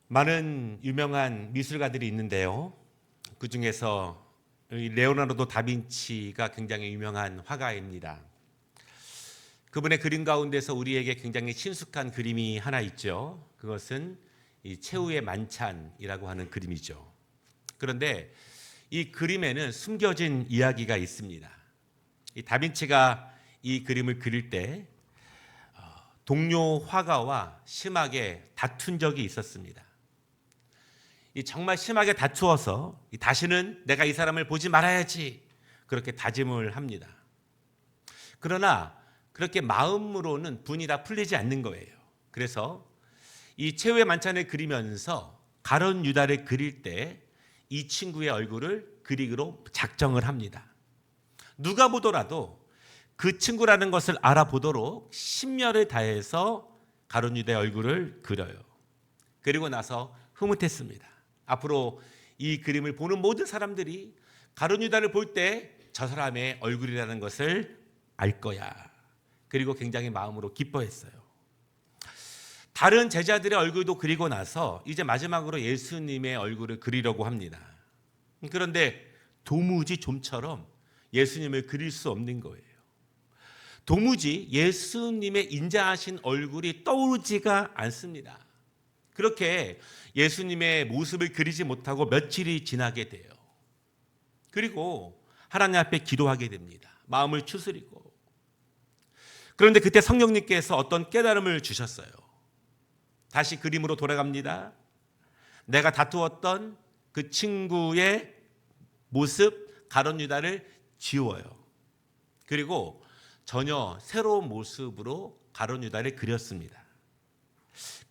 많은 유명한 미술가들이 있는데요. 그 중에서 레오나르도 다빈치가 굉장히 유명한 화가입니다. 그분의 그림 가운데서 우리에게 굉장히 친숙한 그림이 하나 있죠. 그것은 이 최후의 만찬이라고 하는 그림이죠. 그런데 이 그림에는 숨겨진 이야기가 있습니다. 이 다빈치가 이 그림을 그릴 때 동료 화가와 심하게 다툰 적이 있었습니다. 정말 심하게 다투어서 다시는 내가 이 사람을 보지 말아야지 그렇게 다짐을 합니다. 그러나 그렇게 마음으로는 분이 다 풀리지 않는 거예요. 그래서 이 최후의 만찬을 그리면서 가룟 유다를 그릴 때 이 친구의 얼굴을 그리기로 작정을 합니다. 누가 보더라도 그 친구라는 것을 알아보도록 심려를 다해서 가룟 유다의 얼굴을 그려요. 그리고 나서 흐뭇했습니다. 앞으로 이 그림을 보는 모든 사람들이 가룟 유다를 볼 때 저 사람의 얼굴이라는 것을 알 거야. 그리고 굉장히 마음으로 기뻐했어요. 다른 제자들의 얼굴도 그리고 나서 이제 마지막으로 예수님의 얼굴을 그리려고 합니다. 그런데 도무지 좀처럼 예수님을 그릴 수 없는 거예요. 도무지 예수님의 인자하신 얼굴이 떠오르지가 않습니다. 그렇게 예수님의 모습을 그리지 못하고 며칠이 지나게 돼요. 그리고 하나님 앞에 기도하게 됩니다. 마음을 추스리고. 그런데 그때 성령님께서 어떤 깨달음을 주셨어요. 다시 그림으로 돌아갑니다. 내가 다투었던 그 친구의 모습 가룟 유다를 지워요. 그리고 전혀 새로운 모습으로 가룟 유다를 그렸습니다.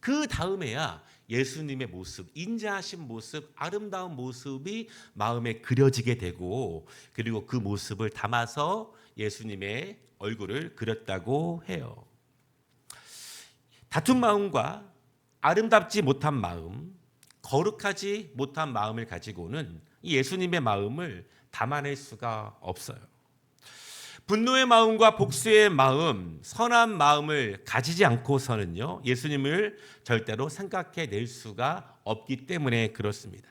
그 다음에야 예수님의 모습, 인자하신 모습, 아름다운 모습이 마음에 그려지게 되고, 그리고 그 모습을 담아서 예수님의 얼굴을 그렸다고 해요. 다툰 마음과 아름답지 못한 마음, 거룩하지 못한 마음을 가지고는 예수님의 마음을 담아낼 수가 없어요. 분노의 마음과 복수의 마음, 선한 마음을 가지지 않고서는요, 예수님을 절대로 생각해 낼 수가 없기 때문에 그렇습니다.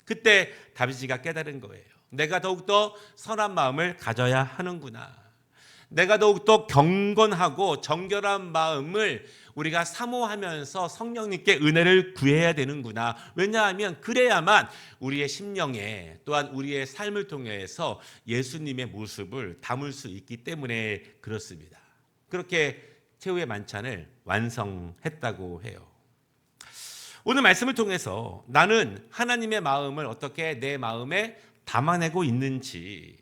그때 다윗이가 깨달은 거예요. 내가 더욱더 선한 마음을 가져야 하는구나. 내가 더욱더 경건하고 정결한 마음을 우리가 사모하면서 성령님께 은혜를 구해야 되는구나. 왜냐하면 그래야만 우리의 심령에 또한 우리의 삶을 통해서 예수님의 모습을 담을 수 있기 때문에 그렇습니다. 그렇게 최후의 만찬을 완성했다고 해요. 오늘 말씀을 통해서 나는 하나님의 마음을 어떻게 내 마음에 담아내고 있는지,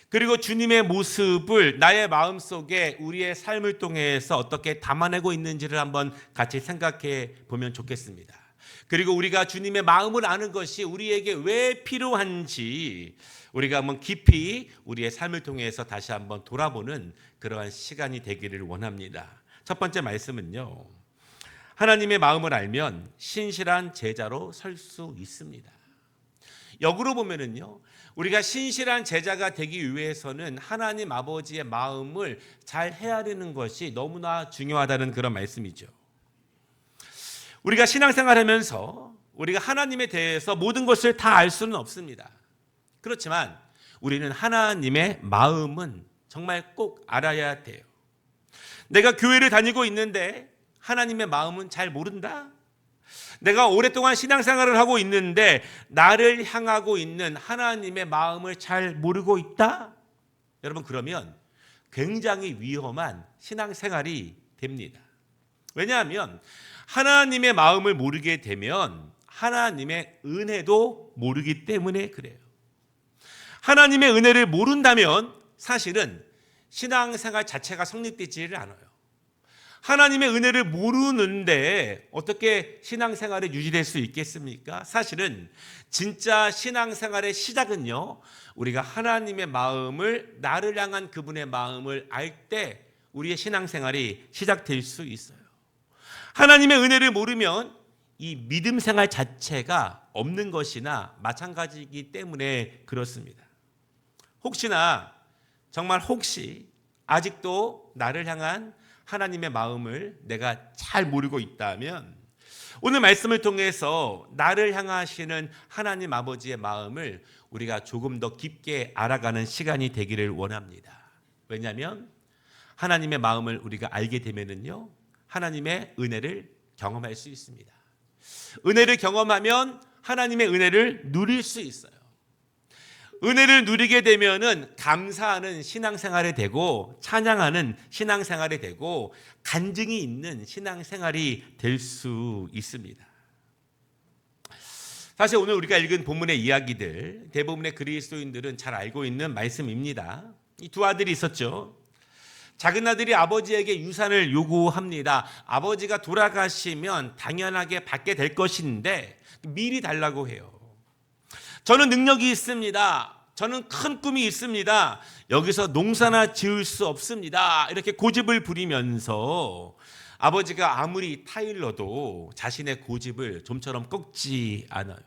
그리고 주님의 모습을 나의 마음속에 우리의 삶을 통해서 어떻게 담아내고 있는지를 한번 같이 생각해 보면 좋겠습니다. 그리고 우리가 주님의 마음을 아는 것이 우리에게 왜 필요한지 우리가 한번 깊이 우리의 삶을 통해서 다시 한번 돌아보는 그러한 시간이 되기를 원합니다. 첫 번째 말씀은요, 하나님의 마음을 알면 신실한 제자로 설 수 있습니다. 역으로 보면은요, 우리가 신실한 제자가 되기 위해서는 하나님 아버지의 마음을 잘 헤아리는 것이 너무나 중요하다는 그런 말씀이죠. 우리가 신앙생활하면서 우리가 하나님에 대해서 모든 것을 다 알 수는 없습니다. 그렇지만 우리는 하나님의 마음은 정말 꼭 알아야 돼요. 내가 교회를 다니고 있는데 하나님의 마음은 잘 모른다? 내가 오랫동안 신앙생활을 하고 있는데 나를 향하고 있는 하나님의 마음을 잘 모르고 있다? 여러분, 그러면 굉장히 위험한 신앙생활이 됩니다. 왜냐하면 하나님의 마음을 모르게 되면 하나님의 은혜도 모르기 때문에 그래요. 하나님의 은혜를 모른다면 사실은 신앙생활 자체가 성립되지를 않아요. 하나님의 은혜를 모르는데 어떻게 신앙생활에 유지될 수 있겠습니까? 사실은 진짜 신앙생활의 시작은요, 우리가 하나님의 마음을, 나를 향한 그분의 마음을 알 때 우리의 신앙생활이 시작될 수 있어요. 하나님의 은혜를 모르면 이 믿음 생활 자체가 없는 것이나 마찬가지이기 때문에 그렇습니다. 혹시나, 정말 혹시 아직도 나를 향한 하나님의 마음을 내가 잘 모르고 있다면 오늘 말씀을 통해서 나를 향하시는 하나님 아버지의 마음을 우리가 조금 더 깊게 알아가는 시간이 되기를 원합니다. 왜냐하면 하나님의 마음을 우리가 알게 되면은요, 하나님의 은혜를 경험할 수 있습니다. 은혜를 경험하면 하나님의 은혜를 누릴 수 있어요. 은혜를 누리게 되면은 감사하는 신앙생활이 되고 찬양하는 신앙생활이 되고 간증이 있는 신앙생활이 될 수 있습니다. 사실 오늘 우리가 읽은 본문의 이야기들 대부분의 그리스도인들은 잘 알고 있는 말씀입니다. 이 두 아들이 있었죠. 작은 아들이 아버지에게 유산을 요구합니다. 아버지가 돌아가시면 당연하게 받게 될 것인데 미리 달라고 해요. 저는 능력이 있습니다. 저는 큰 꿈이 있습니다. 여기서 농사나 지을 수 없습니다. 이렇게 고집을 부리면서 아버지가 아무리 타일러도 자신의 고집을 좀처럼 꺾지 않아요.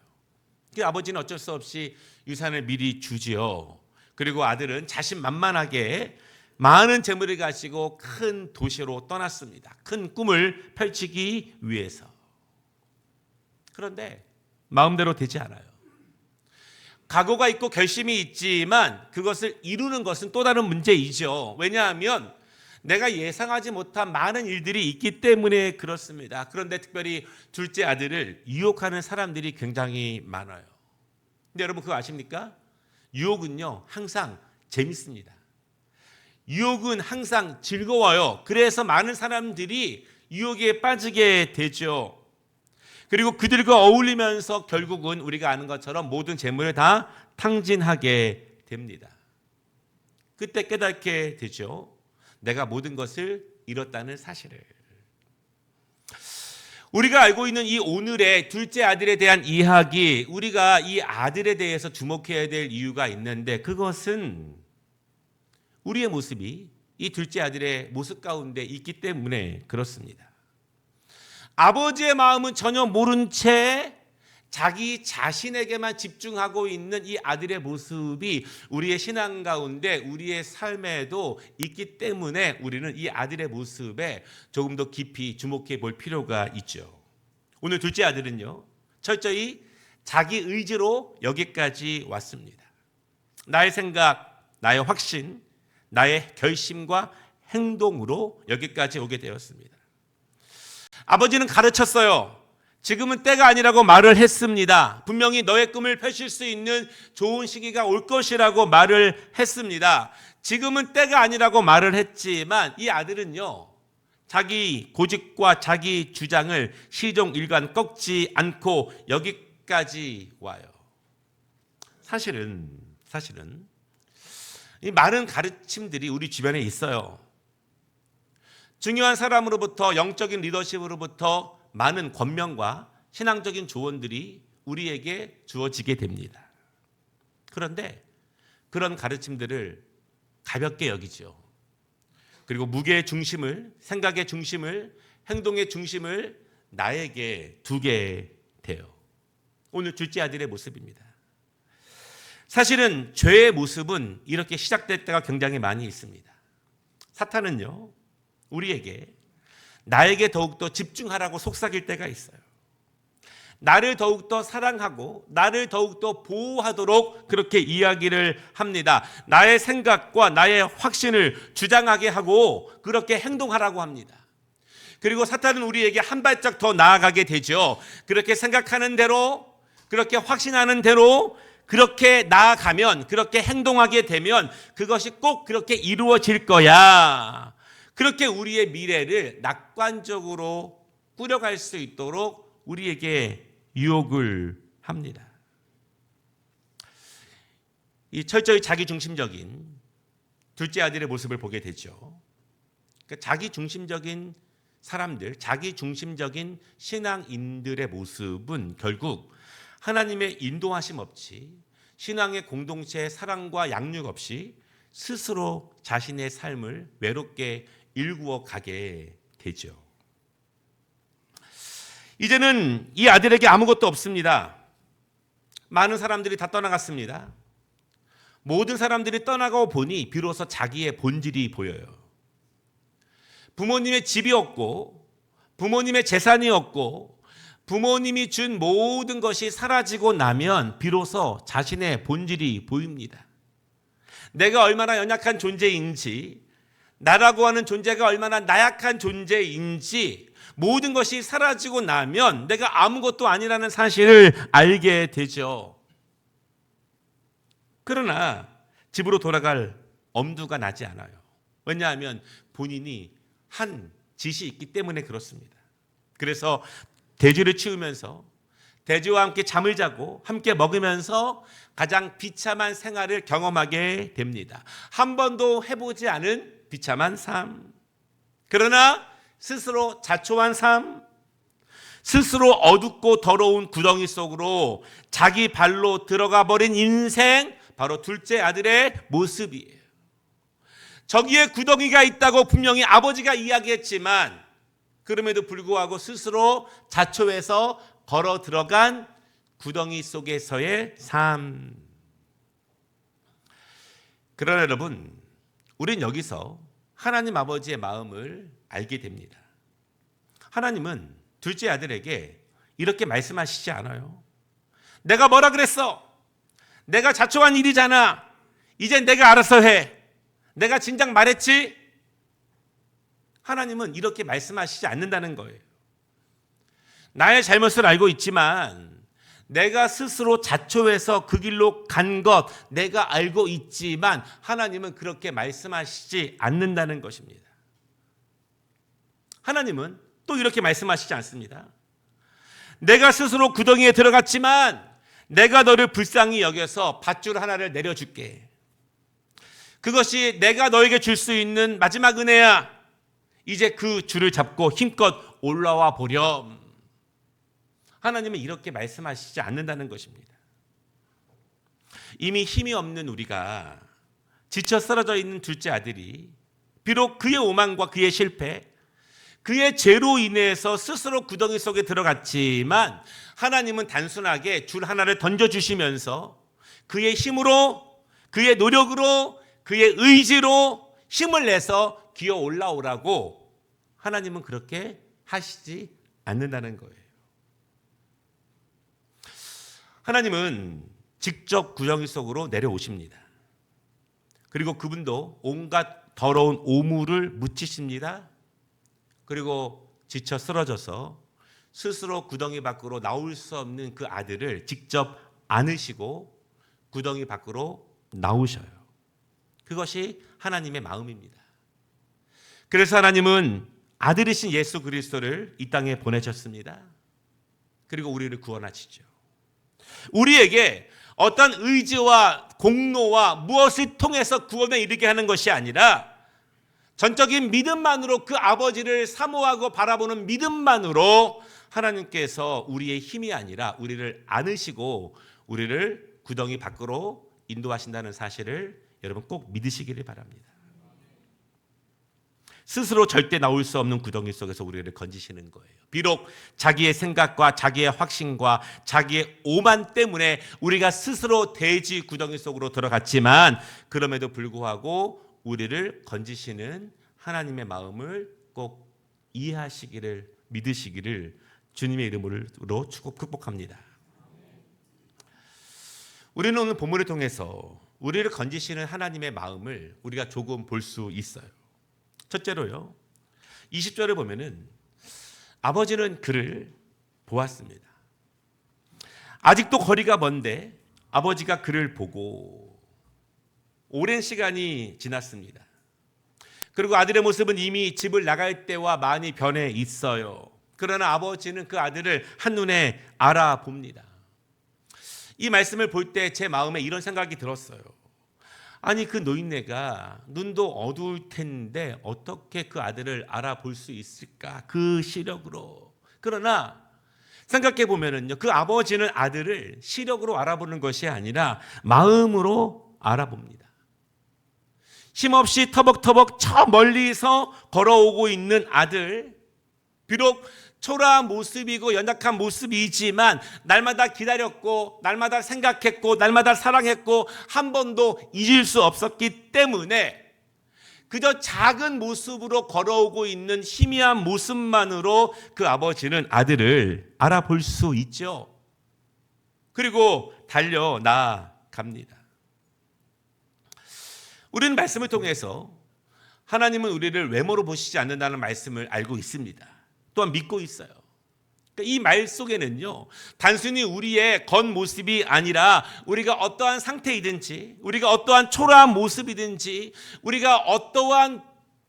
아버지는 어쩔 수 없이 유산을 미리 주지요. 그리고 아들은 자신만만하게 많은 재물을 가지고 큰 도시로 떠났습니다. 큰 꿈을 펼치기 위해서. 그런데 마음대로 되지 않아요. 각오가 있고 결심이 있지만 그것을 이루는 것은 또 다른 문제이죠. 왜냐하면 내가 예상하지 못한 많은 일들이 있기 때문에 그렇습니다. 그런데 특별히 둘째 아들을 유혹하는 사람들이 굉장히 많아요. 근데 여러분 그거 아십니까? 유혹은요 항상 재밌습니다. 유혹은 항상 즐거워요. 그래서 많은 사람들이 유혹에 빠지게 되죠. 그리고 그들과 어울리면서 결국은 우리가 아는 것처럼 모든 재물을 다 탕진하게 됩니다. 그때 깨닫게 되죠. 내가 모든 것을 잃었다는 사실을. 우리가 알고 있는 이 오늘의 둘째 아들에 대한 이야기, 우리가 이 아들에 대해서 주목해야 될 이유가 있는데 그것은 우리의 모습이 이 둘째 아들의 모습 가운데 있기 때문에 그렇습니다. 아버지의 마음은 전혀 모른 채 자기 자신에게만 집중하고 있는 이 아들의 모습이 우리의 신앙 가운데 우리의 삶에도 있기 때문에 우리는 이 아들의 모습에 조금 더 깊이 주목해 볼 필요가 있죠. 오늘 둘째 아들은요 철저히 자기 의지로 여기까지 왔습니다. 나의 생각, 나의 확신, 나의 결심과 행동으로 여기까지 오게 되었습니다. 아버지는 가르쳤어요. 지금은 때가 아니라고 말을 했습니다. 분명히 너의 꿈을 펼칠 수 있는 좋은 시기가 올 것이라고 말을 했습니다. 지금은 때가 아니라고 말을 했지만 이 아들은요 자기 고집과 자기 주장을 시종일관 꺾지 않고 여기까지 와요. 사실은 이 많은 가르침들이 우리 주변에 있어요. 중요한 사람으로부터 영적인 리더십으로부터 많은 권명과 신앙적인 조언들이 우리에게 주어지게 됩니다. 그런데 그런 가르침들을 가볍게 여기죠. 그리고 무게의 중심을, 생각의 중심을, 행동의 중심을 나에게 두게 돼요. 오늘 둘째 아들의 모습입니다. 사실은 죄의 모습은 이렇게 시작될 때가 굉장히 많이 있습니다. 사탄은요 우리에게 나에게 더욱더 집중하라고 속삭일 때가 있어요. 나를 더욱더 사랑하고 나를 더욱더 보호하도록 그렇게 이야기를 합니다. 나의 생각과 나의 확신을 주장하게 하고 그렇게 행동하라고 합니다. 그리고 사탄은 우리에게 한 발짝 더 나아가게 되죠. 그렇게 생각하는 대로, 그렇게 확신하는 대로 그렇게 나아가면, 그렇게 행동하게 되면 그것이 꼭 그렇게 이루어질 거야. 그렇게 우리의 미래를 낙관적으로 꾸려갈 수 있도록 우리에게 유혹을 합니다. 이 철저히 자기중심적인 둘째 아들의 모습을 보게 되죠. 그러니까 자기중심적인 사람들, 자기중심적인 신앙인들의 모습은 결국 하나님의 인도하심 없이, 신앙의 공동체의 사랑과 양육 없이 스스로 자신의 삶을 외롭게 일구어 가게 되죠. 이제는 이 아들에게 아무것도 없습니다. 많은 사람들이 다 떠나갔습니다. 모든 사람들이 떠나고 보니 비로소 자기의 본질이 보여요. 부모님의 집이 없고 부모님의 재산이 없고 부모님이 준 모든 것이 사라지고 나면 비로소 자신의 본질이 보입니다. 내가 얼마나 연약한 존재인지, 나라고 하는 존재가 얼마나 나약한 존재인지 모든 것이 사라지고 나면 내가 아무것도 아니라는 사실을 알게 되죠. 그러나 집으로 돌아갈 엄두가 나지 않아요. 왜냐하면 본인이 한 짓이 있기 때문에 그렇습니다. 그래서 돼지를 치우면서 돼지와 함께 잠을 자고 함께 먹으면서 가장 비참한 생활을 경험하게 됩니다. 한 번도 해보지 않은 비참한 삶. 그러나 스스로 자초한 삶, 스스로 어둡고 더러운 구덩이 속으로 자기 발로 들어가 버린 인생, 바로 둘째 아들의 모습이에요. 저기에 구덩이가 있다고 분명히 아버지가 이야기했지만 그럼에도 불구하고 스스로 자초해서 걸어 들어간 구덩이 속에서의 삶. 그러나 여러분, 우린 여기서 하나님 아버지의 마음을 알게 됩니다. 하나님은 둘째 아들에게 이렇게 말씀하시지 않아요. 내가 뭐라 그랬어? 내가 자초한 일이잖아. 이제 내가 알아서 해. 내가 진작 말했지? 하나님은 이렇게 말씀하시지 않는다는 거예요. 나의 잘못을 알고 있지만 내가 스스로 자초해서 그 길로 간 것 내가 알고 있지만 하나님은 그렇게 말씀하시지 않는다는 것입니다. 하나님은 또 이렇게 말씀하시지 않습니다. 내가 스스로 구덩이에 들어갔지만 내가 너를 불쌍히 여겨서 밧줄 하나를 내려줄게. 그것이 내가 너에게 줄 수 있는 마지막 은혜야. 이제 그 줄을 잡고 힘껏 올라와 보렴. 하나님은 이렇게 말씀하시지 않는다는 것입니다. 이미 힘이 없는 우리가 지쳐 쓰러져 있는 둘째 아들이 비록 그의 오만과 그의 실패, 그의 죄로 인해서 스스로 구덩이 속에 들어갔지만 하나님은 단순하게 줄 하나를 던져주시면서 그의 힘으로, 그의 노력으로, 그의 의지로 힘을 내서 기어 올라오라고 하나님은 그렇게 하시지 않는다는 거예요. 하나님은 직접 구덩이 속으로 내려오십니다. 그리고 그분도 온갖 더러운 오물을 묻히십니다. 그리고 지쳐 쓰러져서 스스로 구덩이 밖으로 나올 수 없는 그 아들을 직접 안으시고 구덩이 밖으로 나오셔요. 그것이 하나님의 마음입니다. 그래서 하나님은 아들이신 예수 그리스도를 이 땅에 보내셨습니다. 그리고 우리를 구원하시죠. 우리에게 어떤 의지와 공로와 무엇을 통해서 구원에 이르게 하는 것이 아니라 전적인 믿음만으로 그 아버지를 사모하고 바라보는 믿음만으로 하나님께서 우리의 힘이 아니라 우리를 안으시고 우리를 구덩이 밖으로 인도하신다는 사실을 여러분 꼭 믿으시기를 바랍니다. 스스로 절대 나올 수 없는 구덩이 속에서 우리를 건지시는 거예요. 비록 자기의 생각과 자기의 확신과 자기의 오만 때문에 우리가 스스로 돼지 구덩이 속으로 들어갔지만 그럼에도 불구하고 우리를 건지시는 하나님의 마음을 꼭 이해하시기를, 믿으시기를 주님의 이름으로 축복합니다. 우리는 오늘 본문을 통해서 우리를 건지시는 하나님의 마음을 우리가 조금 볼 수 있어요. 첫째로요, 20절을 보면은 아버지는 그를 보았습니다. 아직도 거리가 먼데 아버지가 그를 보고 오랜 시간이 지났습니다. 그리고 아들의 모습은 이미 집을 나갈 때와 많이 변해 있어요. 그러나 아버지는 그 아들을 한눈에 알아봅니다. 이 말씀을 볼 때 제 마음에 이런 생각이 들었어요. 아니, 그 노인네가 눈도 어두울 텐데 어떻게 그 아들을 알아볼 수 있을까? 그 시력으로. 그러나 생각해 보면은요, 그 아버지는 아들을 시력으로 알아보는 것이 아니라 마음으로 알아봅니다. 힘없이 터벅터벅 저 멀리서 걸어오고 있는 아들, 비록 초라한 모습이고 연약한 모습이지만 날마다 기다렸고 날마다 생각했고 날마다 사랑했고 한 번도 잊을 수 없었기 때문에 그저 작은 모습으로 걸어오고 있는 희미한 모습만으로 그 아버지는 아들을 알아볼 수 있죠. 그리고 달려 나갑니다. 우리는 말씀을 통해서 하나님은 우리를 외모로 보시지 않는다는 말씀을 알고 있습니다. 또한 믿고 있어요. 이 말 속에는요, 단순히 우리의 겉모습이 아니라 우리가 어떠한 상태이든지, 우리가 어떠한 초라한 모습이든지, 우리가 어떠한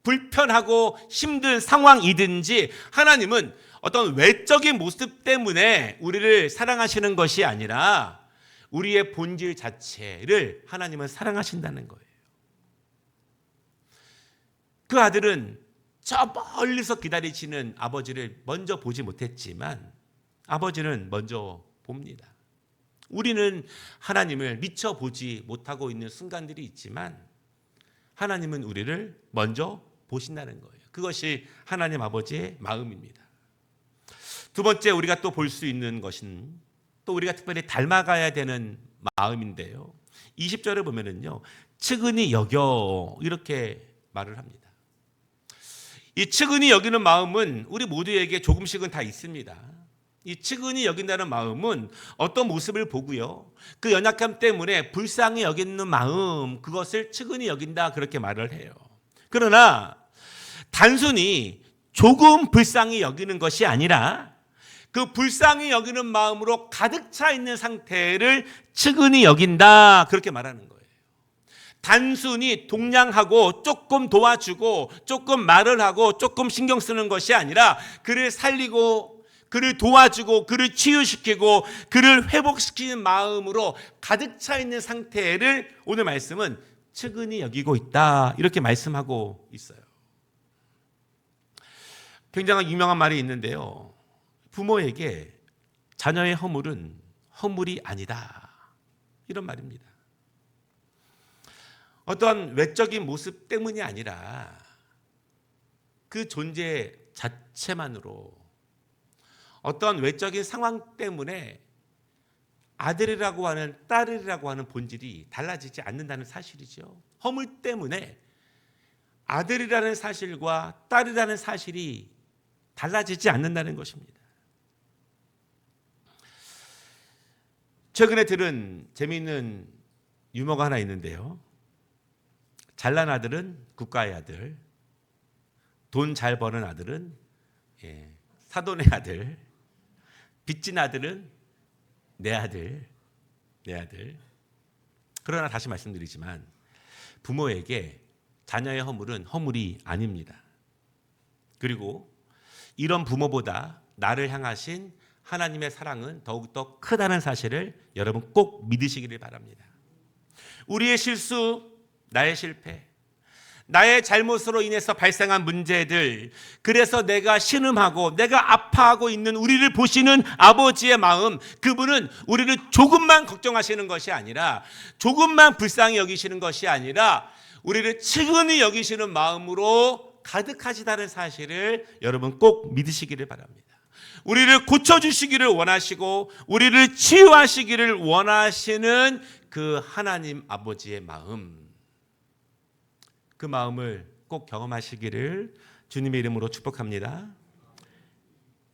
불편하고 힘든 상황이든지 하나님은 어떤 외적인 모습 때문에 우리를 사랑하시는 것이 아니라 우리의 본질 자체를 하나님은 사랑하신다는 거예요. 그 아들은 저 멀리서 기다리시는 아버지를 먼저 보지 못했지만 아버지는 먼저 봅니다. 우리는 하나님을 미처 보지 못하고 있는 순간들이 있지만 하나님은 우리를 먼저 보신다는 거예요. 그것이 하나님 아버지의 마음입니다. 두 번째 우리가 또 볼 수 있는 것은 또 우리가 특별히 닮아가야 되는 마음인데요. 20절을 보면은요, 측은히 여겨 이렇게 말을 합니다. 이 측은히 여기는 마음은 우리 모두에게 조금씩은 다 있습니다. 이 측은히 여긴다는 마음은 어떤 모습을 보고요, 그 연약함 때문에 불쌍히 여기는 마음, 그것을 측은히 여긴다 그렇게 말을 해요. 그러나 단순히 조금 불쌍히 여기는 것이 아니라 그 불쌍히 여기는 마음으로 가득 차 있는 상태를 측은히 여긴다 그렇게 말하는 거예요. 단순히 동냥하고 조금 도와주고 조금 말을 하고 조금 신경 쓰는 것이 아니라 그를 살리고 그를 도와주고 그를 치유시키고 그를 회복시키는 마음으로 가득 차 있는 상태를 오늘 말씀은 측은히 여기고 있다 이렇게 말씀하고 있어요. 굉장히 유명한 말이 있는데요, 부모에게 자녀의 허물은 허물이 아니다 이런 말입니다. 어떤 외적인 모습 때문이 아니라 그 존재 자체만으로 어떤 외적인 상황 때문에 아들이라고 하는 딸이라고 하는 본질이 달라지지 않는다는 사실이죠. 허물 때문에 아들이라는 사실과 딸이라는 사실이 달라지지 않는다는 것입니다. 최근에 들은 재미있는 유머가 하나 있는데요, 잘난 아들은 국가의 아들, 돈 잘 버는 아들은 사돈의 아들, 빚진 아들은 내 아들. 그러나 다시 말씀드리지만 부모에게 자녀의 허물은 허물이 아닙니다. 그리고 이런 부모보다 나를 향하신 하나님의 사랑은 더욱더 크다는 사실을 여러분 꼭 믿으시기를 바랍니다. 우리의 실수, 나의 실패, 나의 잘못으로 인해서 발생한 문제들, 그래서 내가 신음하고 내가 아파하고 있는 우리를 보시는 아버지의 마음, 그분은 우리를 조금만 걱정하시는 것이 아니라, 조금만 불쌍히 여기시는 것이 아니라 우리를 측은히 여기시는 마음으로 가득하시다는 사실을 여러분 꼭 믿으시기를 바랍니다. 우리를 고쳐주시기를 원하시고 우리를 치유하시기를 원하시는 그 하나님 아버지의 마음, 그 마음을 꼭 경험하시기를 주님의 이름으로 축복합니다.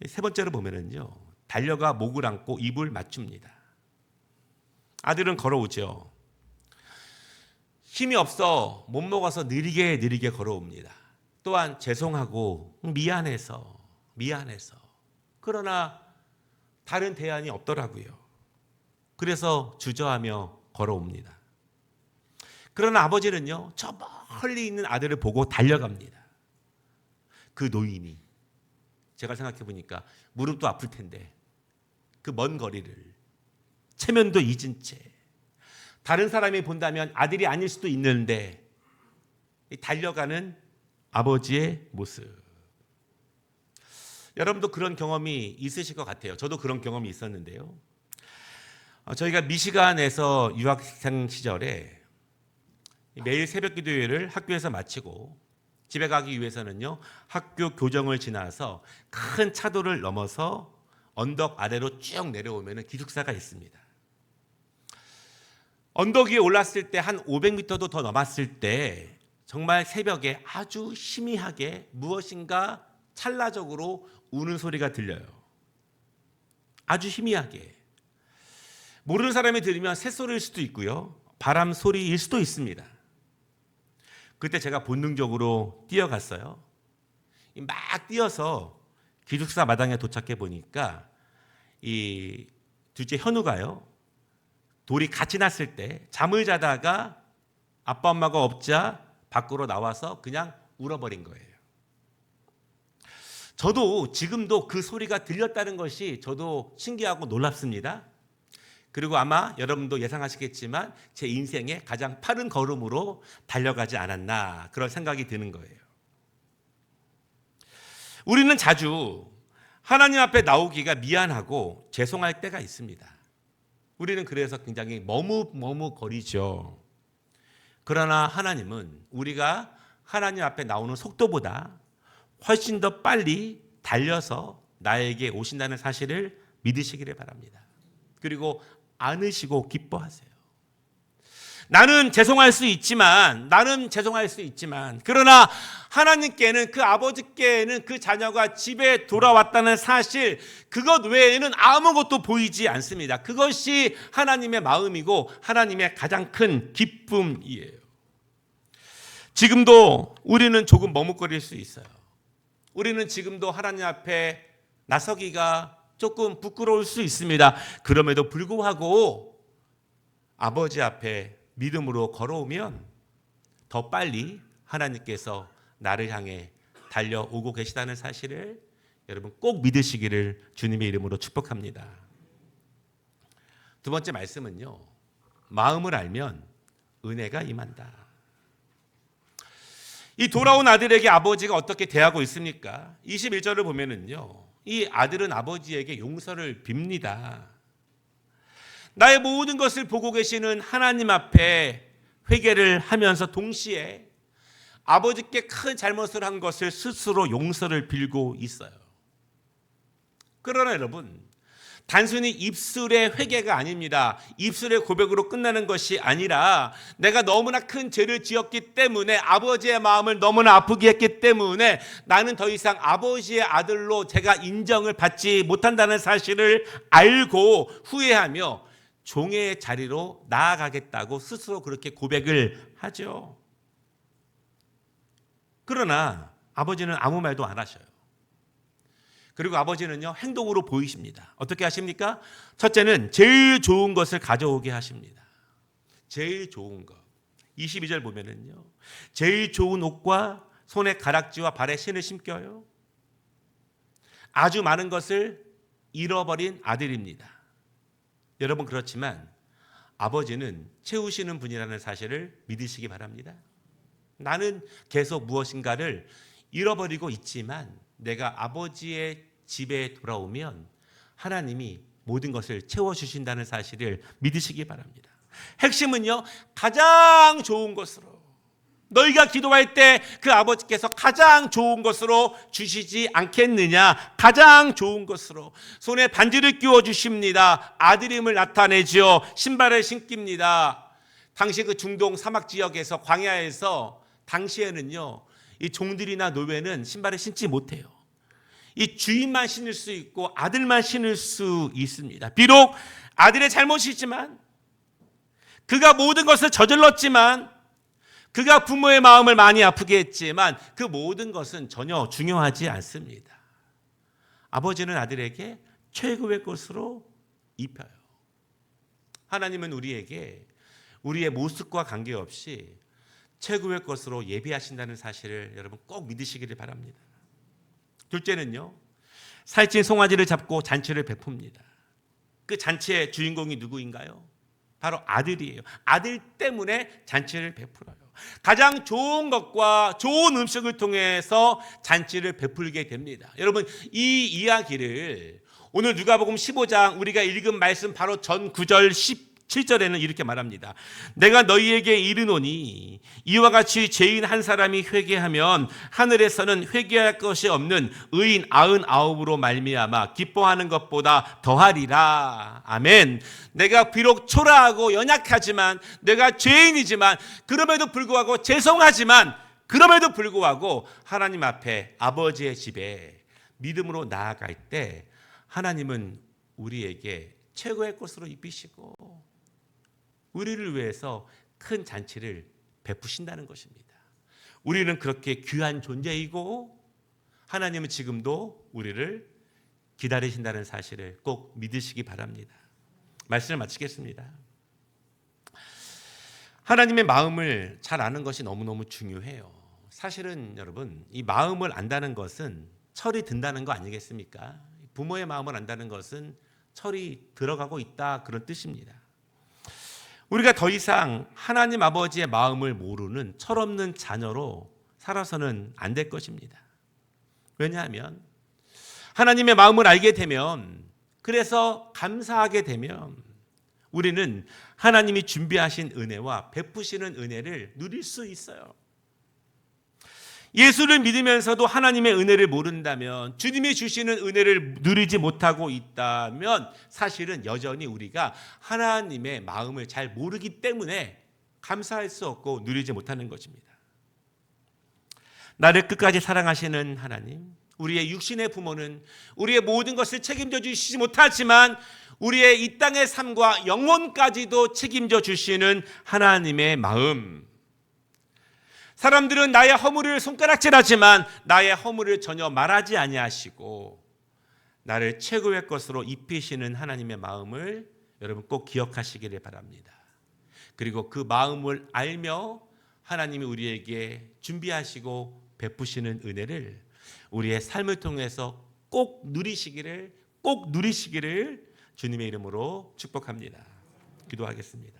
세 번째로 보면은요, 달려가 목을 안고 입을 맞춥니다. 아들은 걸어오죠. 힘이 없어 못 먹어서 느리게 걸어옵니다. 또한 죄송하고 미안해서. 그러나 다른 대안이 없더라고요. 그래서 주저하며 걸어옵니다. 그러나 아버지는요, 저 멀리 있는 아들을 보고 달려갑니다. 그 노인이, 제가 생각해 보니까 무릎도 아플 텐데 그 먼 거리를 체면도 잊은 채, 다른 사람이 본다면 아들이 아닐 수도 있는데 달려가는 아버지의 모습. 여러분도 그런 경험이 있으실 것 같아요. 저도 그런 경험이 있었는데요, 저희가 미시간에서 유학생 시절에 매일 새벽 기도회를 학교에서 마치고 집에 가기 위해서는요, 학교 교정을 지나서 큰 차도를 넘어서 언덕 아래로 쭉 내려오면 기숙사가 있습니다. 언덕 위에 올랐을 때 한 500m도 더 넘었을 때 정말 새벽에 아주 희미하게 무엇인가 찰나적으로 우는 소리가 들려요. 아주 희미하게. 모르는 사람이 들으면 새소리일 수도 있고요, 바람 소리일 수도 있습니다. 그때 제가 본능적으로 뛰어갔어요. 막 뛰어서 기숙사 마당에 도착해 보니까 이 둘째 현우가요, 돌이 같이 났을 때 잠을 자다가 아빠 엄마가 없자 밖으로 나와서 그냥 울어버린 거예요. 저도 지금도 그 소리가 들렸다는 것이 저도 신기하고 놀랍습니다. 그리고 아마 여러분도 예상하시겠지만 제 인생의 가장 빠른 걸음으로 달려가지 않았나, 그런 생각이 드는 거예요. 우리는 자주 하나님 앞에 나오기가 미안하고 죄송할 때가 있습니다. 우리는 그래서 굉장히 머뭇거리죠. 그러나 하나님은 우리가 하나님 앞에 나오는 속도보다 훨씬 더 빨리 달려서 나에게 오신다는 사실을 믿으시기를 바랍니다. 그리고 안으시고 기뻐하세요. 나는 죄송할 수 있지만 그러나 하나님께는, 그 아버지께는 그 자녀가 집에 돌아왔다는 사실, 그것 외에는 아무것도 보이지 않습니다. 그것이 하나님의 마음이고 하나님의 가장 큰 기쁨이에요. 지금도 우리는 조금 머뭇거릴 수 있어요. 우리는 지금도 하나님 앞에 나서기가 조금 부끄러울 수 있습니다. 그럼에도 불구하고 아버지 앞에 믿음으로 걸어오면 더 빨리 하나님께서 나를 향해 달려오고 계시다는 사실을 여러분 꼭 믿으시기를 주님의 이름으로 축복합니다. 두 번째 말씀은요, 마음을 알면 은혜가 임한다. 이 돌아온 아들에게 아버지가 어떻게 대하고 있습니까? 21절을 보면은요, 이 아들은 아버지에게 용서를 빕니다. 나의 모든 것을 보고 계시는 하나님 앞에 회개를 하면서 동시에 아버지께 큰 잘못을 한 것을 스스로 용서를 빌고 있어요. 그러나 여러분, 단순히 입술의 회개가 아닙니다. 입술의 고백으로 끝나는 것이 아니라 내가 너무나 큰 죄를 지었기 때문에, 아버지의 마음을 너무나 아프게 했기 때문에 나는 더 이상 아버지의 아들로 제가 인정을 받지 못한다는 사실을 알고 후회하며 종의 자리로 나아가겠다고 스스로 그렇게 고백을 하죠. 그러나 아버지는 아무 말도 안 하셔요. 그리고 아버지는요, 행동으로 보이십니다. 어떻게 하십니까? 첫째는 제일 좋은 것을 가져오게 하십니다. 제일 좋은 것. 22절 보면은요, 제일 좋은 옷과 손에 가락지와 발에 신을 신겨요. 아주 많은 것을 잃어버린 아들입니다. 여러분, 그렇지만 아버지는 채우시는 분이라는 사실을 믿으시기 바랍니다. 나는 계속 무엇인가를 잃어버리고 있지만 내가 아버지의 집에 돌아오면 하나님이 모든 것을 채워주신다는 사실을 믿으시기 바랍니다. 핵심은요, 가장 좋은 것으로, 너희가 기도할 때 그 아버지께서 가장 좋은 것으로 주시지 않겠느냐. 가장 좋은 것으로 손에 반지를 끼워 주십니다. 아들임을 나타내죠. 신발을 신깁니다. 당시 그 중동 사막 지역에서, 광야에서 당시에는요, 이 종들이나 노예는 신발을 신지 못해요. 이 주인만 신을 수 있고 아들만 신을 수 있습니다. 비록 아들의 잘못이지만, 그가 모든 것을 저질렀지만, 그가 부모의 마음을 많이 아프게 했지만 그 모든 것은 전혀 중요하지 않습니다. 아버지는 아들에게 최고의 것으로 입혀요. 하나님은 우리에게 우리의 모습과 관계없이 최고의 것으로 예비하신다는 사실을 여러분 꼭 믿으시기를 바랍니다. 둘째는요, 살찐 송아지를 잡고 잔치를 베풉니다. 그 잔치의 주인공이 누구인가요? 바로 아들이에요. 아들 때문에 잔치를 베풀어요. 가장 좋은 것과 좋은 음식을 통해서 잔치를 베풀게 됩니다. 여러분, 이 이야기를 오늘 누가복음 15장 우리가 읽은 말씀 바로 전 9절 7절에는 이렇게 말합니다. 내가 너희에게 이르노니 이와 같이 죄인 한 사람이 회개하면 하늘에서는 회개할 것이 없는 의인 99으로 말미암아 기뻐하는 것보다 더하리라. 아멘. 내가 비록 초라하고 연약하지만, 내가 죄인이지만, 그럼에도 불구하고 죄송하지만, 그럼에도 불구하고 하나님 앞에 아버지의 집에 믿음으로 나아갈 때 하나님은 우리에게 최고의 것으로 입히시고 우리를 위해서 큰 잔치를 베푸신다는 것입니다. 우리는 그렇게 귀한 존재이고 하나님은 지금도 우리를 기다리신다는 사실을 꼭 믿으시기 바랍니다. 말씀을 마치겠습니다. 하나님의 마음을 잘 아는 것이 너무너무 중요해요. 사실은 여러분, 이 마음을 안다는 것은 철이 든다는 거 아니겠습니까? 부모의 마음을 안다는 것은 철이 들어가고 있다, 그런 뜻입니다. 우리가 더 이상 하나님 아버지의 마음을 모르는 철없는 자녀로 살아서는 안 될 것입니다. 왜냐하면 하나님의 마음을 알게 되면, 그래서 감사하게 되면 우리는 하나님이 준비하신 은혜와 베푸시는 은혜를 누릴 수 있어요. 예수를 믿으면서도 하나님의 은혜를 모른다면, 주님이 주시는 은혜를 누리지 못하고 있다면 사실은 여전히 우리가 하나님의 마음을 잘 모르기 때문에 감사할 수 없고 누리지 못하는 것입니다. 나를 끝까지 사랑하시는 하나님, 우리의 육신의 부모는 우리의 모든 것을 책임져 주시지 못하지만 우리의 이 땅의 삶과 영혼까지도 책임져 주시는 하나님의 마음, 사람들은 나의 허물을 손가락질하지만 나의 허물을 전혀 말하지 아니하시고 나를 최고의 것으로 입히시는 하나님의 마음을 여러분 꼭 기억하시기를 바랍니다. 그리고 그 마음을 알며 하나님이 우리에게 준비하시고 베푸시는 은혜를 우리의 삶을 통해서 꼭 누리시기를 주님의 이름으로 축복합니다. 기도하겠습니다.